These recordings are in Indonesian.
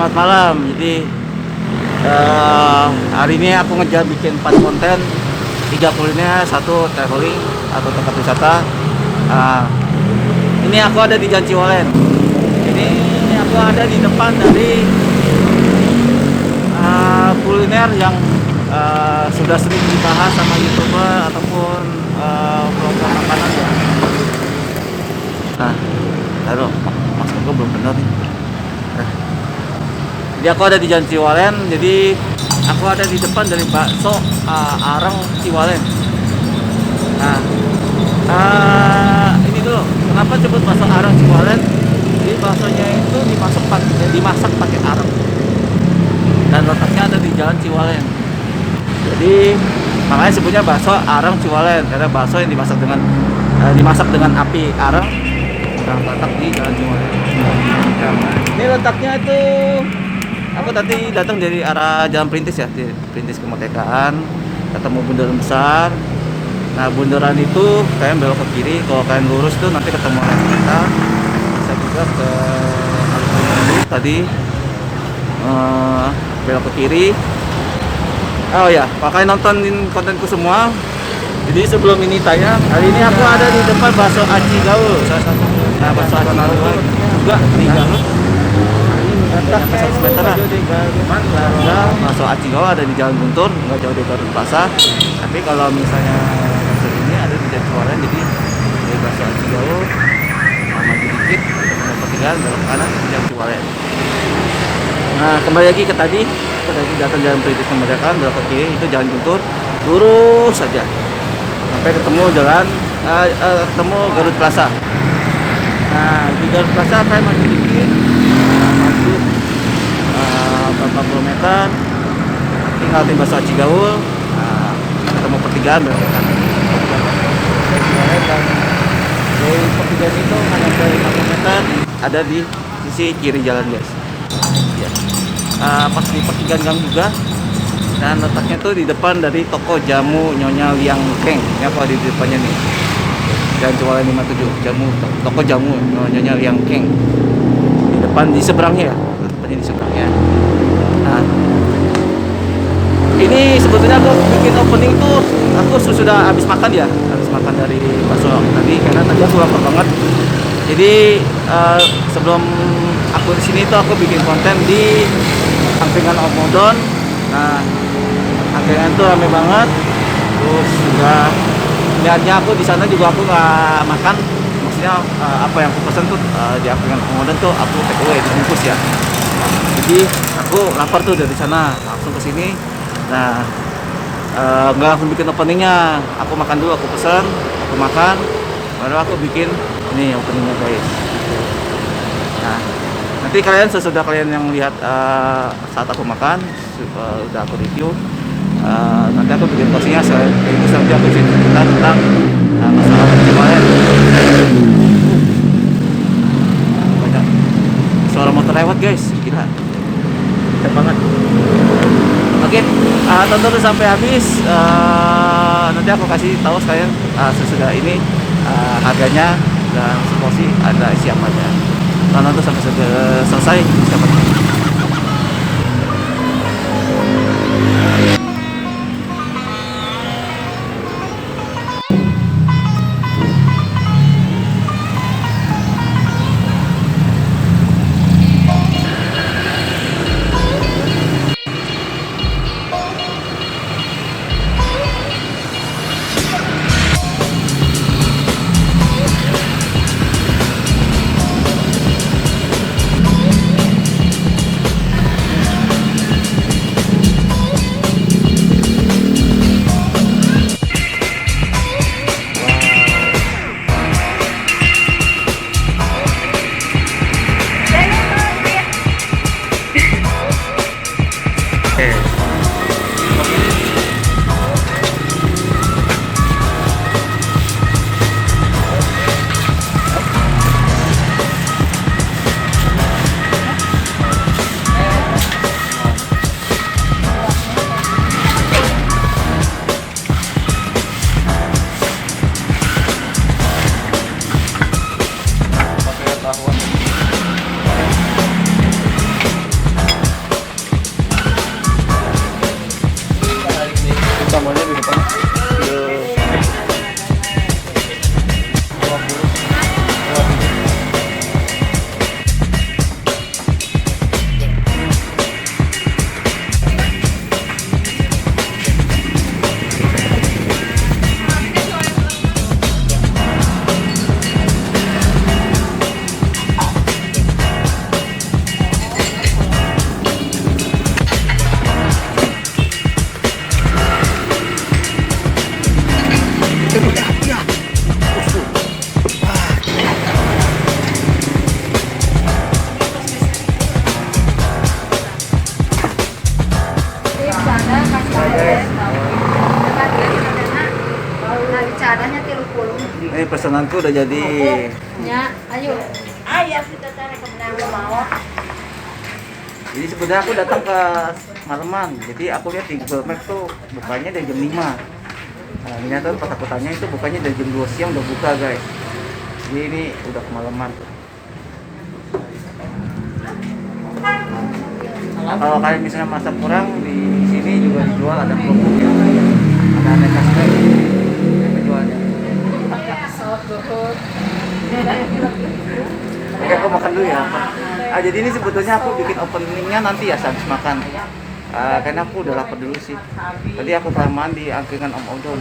selamat malam. Jadi hari ini aku ngejar bikin 4 konten, 3 kuliner, 1 traveling atau tempat wisata. Ini aku ada di Jalan Ciwalen. Ini aku ada di depan dari kuliner yang sudah sering dibahas sama YouTuber ataupun vlogger makanan ya. Nah, taruh masker gue belum bener nih. Jadi aku ada di Jalan Ciwalen. Jadi aku ada di depan dari bakso Arang Ciwalen. Nah, ini dulu. Kenapa sebut bakso Arang Ciwalen? Jadi baksonya itu dimasak pakai arang. Dan letaknya ada di Jalan Ciwalen. Jadi makanya sebutnya bakso Arang Ciwalen, karena bakso yang dimasak dengan api arang yang terletak di Jalan Ciwalen. Ini letaknya itu, aku tadi datang dari arah Jalan Perintis ya, di Perintis Kemerdekaan, ketemu bundaran besar. Nah, bundaran itu kalian belok ke kiri, kalau kalian lurus tuh nanti ketemu arah kita. Bisa juga ke alun-alun tadi, belok ke kiri. Oh ya, kalau kalian nontonin kontenku semua, jadi sebelum ini tayang, hari ini aku ada di depan bakso Aci Gaul, salah satu. Nah, bakso Aci Gaul juga di Garut. Entah 100 meter lah. Bakso Aci Gaul ada di Jalan Guntur, nggak jauh dari Garut Plaza. Tapi kalau misalnya bakso ini ada di Jalan Ciwalen, jadi dari bakso Aci Gaul maju dikit, pertigaan belok kanan di Jalan Ciwalen. Nah, kembali lagi ke tadi, aku tadi datang Jalan Perintis Kemerdekaan, belok ke kiri itu Jalan Guntur, lurus saja sampai ketemu ketemu Garut Plaza. Nah, di Garut Plaza kayak maju dikit, maju berapa puluh meter, tinggal di bakso Aci Gaul. Nah, ketemu pertigaan belok kanan. Dan dari pertigaan itu hanya dari 50 meter ada di sisi kiri jalan, guys. Pas di pertigaan gang juga, dan letaknya tuh di depan dari toko jamu Nyonya Liang Keng. Ini apa di depannya nih, Jalan Ciwalen 57, toko jamu Nyonya Liang Keng di depan, di seberangnya ya, depannya di seberangnya. Nah, ini sebetulnya aku bikin opening tuh, aku sudah habis makan ya, habis makan dari bakso tadi, karena tadi aku lapar banget. Jadi sebelum aku di sini tuh aku bikin konten di angkringan Om Modon. Nah, angkringan tuh rame banget. Terus juga niatnya aku di sana juga aku nggak makan. Maksudnya apa yang aku pesan tuh di angkringan Om Modon tuh aku take away dibungkus ya. Jadi aku lapar tuh dari sana langsung ke sini. Nah, nggak langsung bikin openingnya. Aku makan dulu, aku pesan, aku makan, baru aku bikin ini openingnya, guys. Nah, nanti kalian sesudah kalian yang lihat saat aku makan, udah aku review, nanti aku bikin postingnya terus nanti aku cerita tentang masalah Ciwalen. Banyak suara motor lewat, guys, gila, kenceng banget. Oke, tonton sampai habis. Nanti aku kasih tahu sekalian sesudah ini harganya dan seporsi ada siapa aja. Nonton sampai selesai siapa. pesananku udah jadi. Ya, ayo. Ayah kita tarik ke belakang mau. Jadi sebenarnya aku datang ke malaman. Jadi aku lihat di Google Maps tuh bukanya dari jam 5. Nah, ternyata pas aku tanya itu bukanya dari jam 2 siang udah buka, guys. Jadi ini udah kemalaman. Nah, kalau kalian misalnya masak kurang di sini juga dijual, ada kerupuknya, ada aneka snack yang menjualnya. Oke, aku makan dulu ya. Jadi ini sebetulnya aku bikin openingnya nanti ya habis makan. Karena aku udah lapar dulu sih. Tadi aku kelamaan di angkringan Om Odon.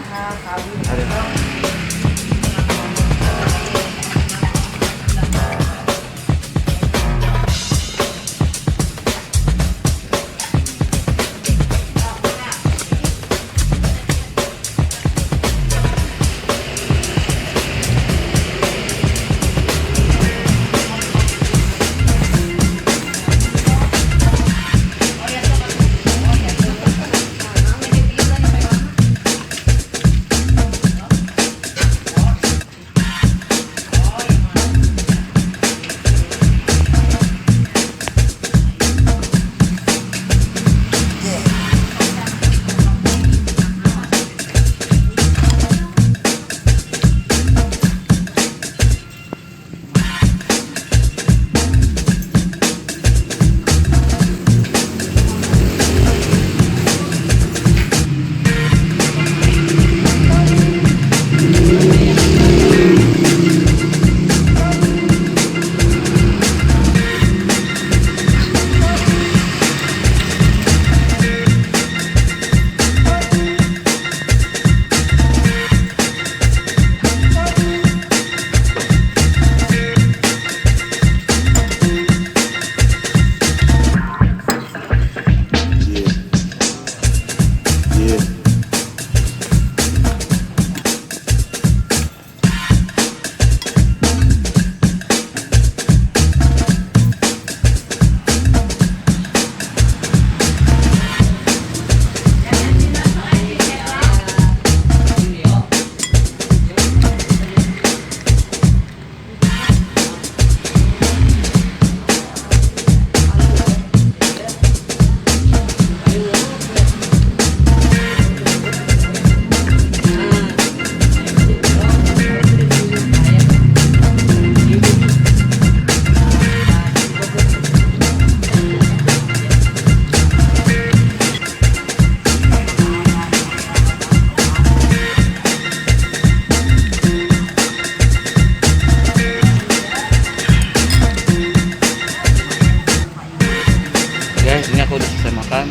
Ini aku udah selesai makan.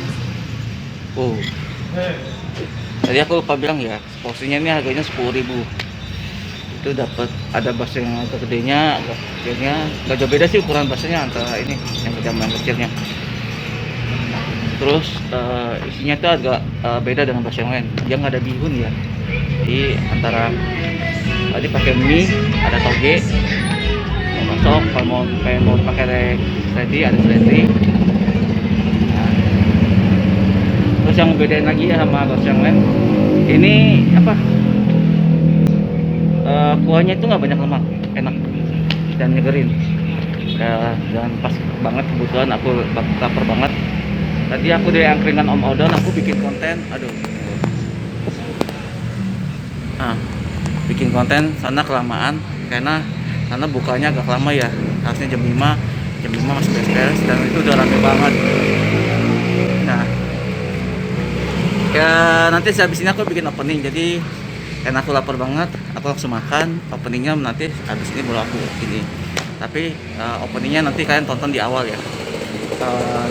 Tadi aku lupa bilang ya, porsinya ini harganya 10.000. Itu dapat ada bakso yang agak gedenya, agak kecilnya. Gak jauh beda sih ukuran baksonya antara ini yang gede sama yang kecilnya. Terus isinya tuh agak beda dengan bakso yang lain. Dia nggak ada bihun ya. Jadi antara tadi pakai mie, ada toge, masuk. Kalau mau pakai seledri, ada seledri. Terus yang bedain lagi ya sama bakso yang lain, ini apa, kuahnya itu nggak banyak lemak, enak dan nyegerin dan pas banget. Kebetulan aku lapar banget. Tadi aku dari angkringan Om Odon, aku bikin konten, bikin konten sana kelamaan karena bukanya agak lama ya, harusnya jam 5 masih beres dan itu udah rame banget. Nah ya nanti habis ini aku bikin opening, jadi karena aku lapar banget aku langsung makan. Openingnya nanti habis ini baru aku ini, tapi openingnya nanti kalian tonton di awal ya.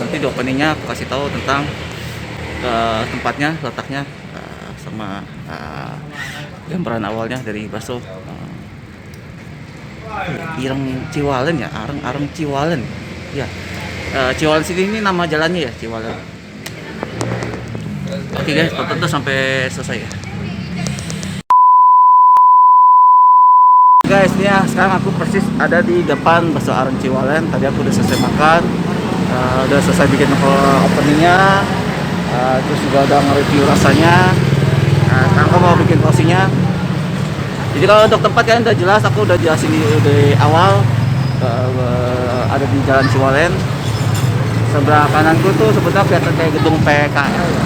Nanti di openingnya aku kasih tahu tentang tempatnya, letaknya, sama gambaran awalnya dari bakso Ireng Ciwalen ya, Areng Ciwalen ya. Ciwalen sini ini nama jalannya ya, Ciwalen. Oke guys, tonton tuh sampai selesai ya. Guys, ya sekarang aku persis ada di depan bakso Areng Ciwalen. Tadi aku udah selesai makan, udah selesai bikin openingnya, terus juga udah nge-review rasanya. Sekarang aku mau bikin porsinya. Jadi kalau untuk tempat kan udah jelas, aku udah jelasin di awal. Ada di Jalan Ciwalen. Sebelah kananku tuh sebetulnya kelihatan kayak gedung PKL ya.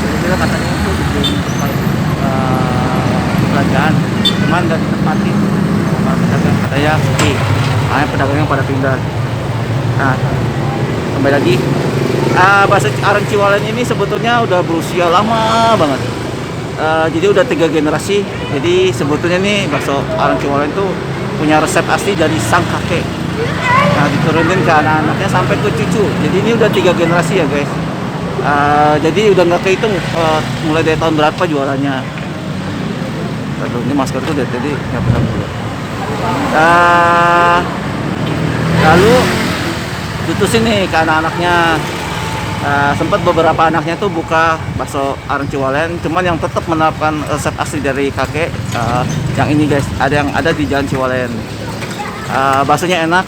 Sebetulnya katanya itu gedung tempat belanjaan, cuman nggak ditempati. Pedagang katanya sepi, makanya pedagangnya pada pindah. Nah, kembali lagi, bakso Arang Ciwalen ini sebetulnya udah berusia lama banget. Jadi udah 3 generasi. Jadi sebetulnya nih bakso Arang Ciwalen tuh punya resep asli dari sang kakek. Nah, diturunin ke anak-anaknya sampai ke cucu. Jadi ini udah 3 generasi ya guys. Jadi udah nggak kehitung mulai dari tahun berapa jualannya. Aduh, ini masker tuh dari tadi nggak pernah buka. Lalu diutusin nih ke anak-anaknya. Sempat beberapa anaknya tuh buka bakso Arang Ciwalen, cuman yang tetap menerapkan resep asli dari kakek. Yang ini guys, yang ada di Jalan Ciwalen. Baksonya enak,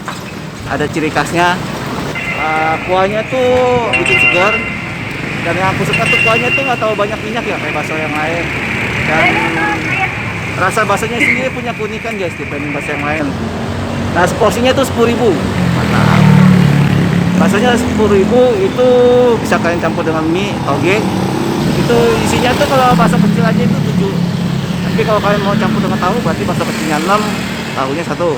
ada ciri khasnya. Kuahnya tuh bikin segar, dan yang aku suka tuh kuahnya tuh nggak terlalu banyak minyak ya kayak bakso yang lain. Dan rasa baksonya sendiri punya keunikan guys dibanding bakso yang lain. Nah, porsinya tuh 10.000. Mantap. Baksonya 10.000 itu bisa kalian campur dengan mie, toge. Itu isinya tuh kalau bakso kecil aja itu 7. Tapi kalau kalian mau campur dengan tahu berarti bakso kecilnya 6, tahunya 1.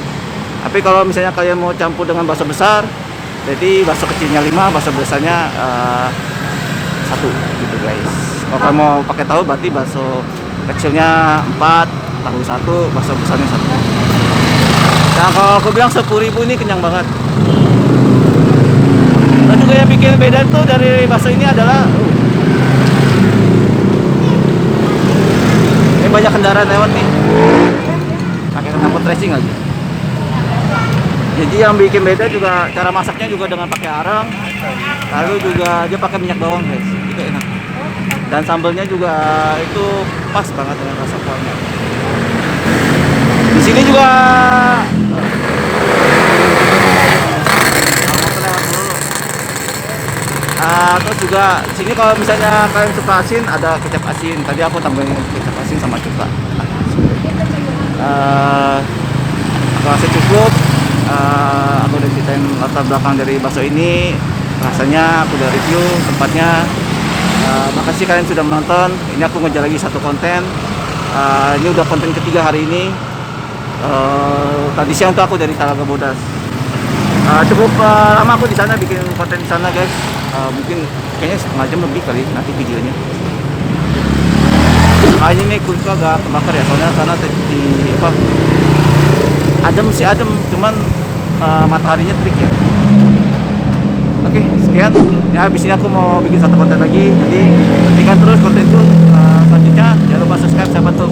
Tapi kalau misalnya kalian mau campur dengan bakso besar, jadi bakso kecilnya 5, bakso besarnya 1 gitu guys. Kalau kalian mau pakai tahu berarti bakso kecilnya 4, tahu 1, bakso besarnya 1. Nah, kalau aku bilang 10.000 ini kenyang banget. Dan juga yang bikin beda tuh dari bakso ini adalah ini banyak kendaraan lewat nih, pakai knalpot racing aja. Jadi yang bikin beda juga cara masaknya juga dengan pakai arang, lalu juga dia pakai minyak bawang guys, itu enak. Dan sambelnya juga itu pas banget dengan rasa kuahnya. Di sini juga terus juga sini kalau misalnya kalian suka asin, ada kecap asin. Tadi aku tambahin kecap asin sama cuka. Aku rasa cukup. Aku udah ceritain latar belakang dari bakso ini, rasanya aku udah review tempatnya. Makasih kalian sudah menonton. Ini aku ngejar lagi satu konten. Ini udah konten ketiga hari ini. Tadi siang tuh aku dari Talaga Bodas. Cukup lama aku di sana bikin konten di sana guys. Mungkin kayaknya setengah jam lebih kali nanti videonya. Ini nih kulitku agak terbakar ya, soalnya sana di apa? Adem, cuman mataharinya terik ya. Oke, sekian. Ya habis ini aku mau bikin satu konten lagi. Jadi nantikan terus kontenku selanjutnya. Jangan lupa subscribe, siapa tuh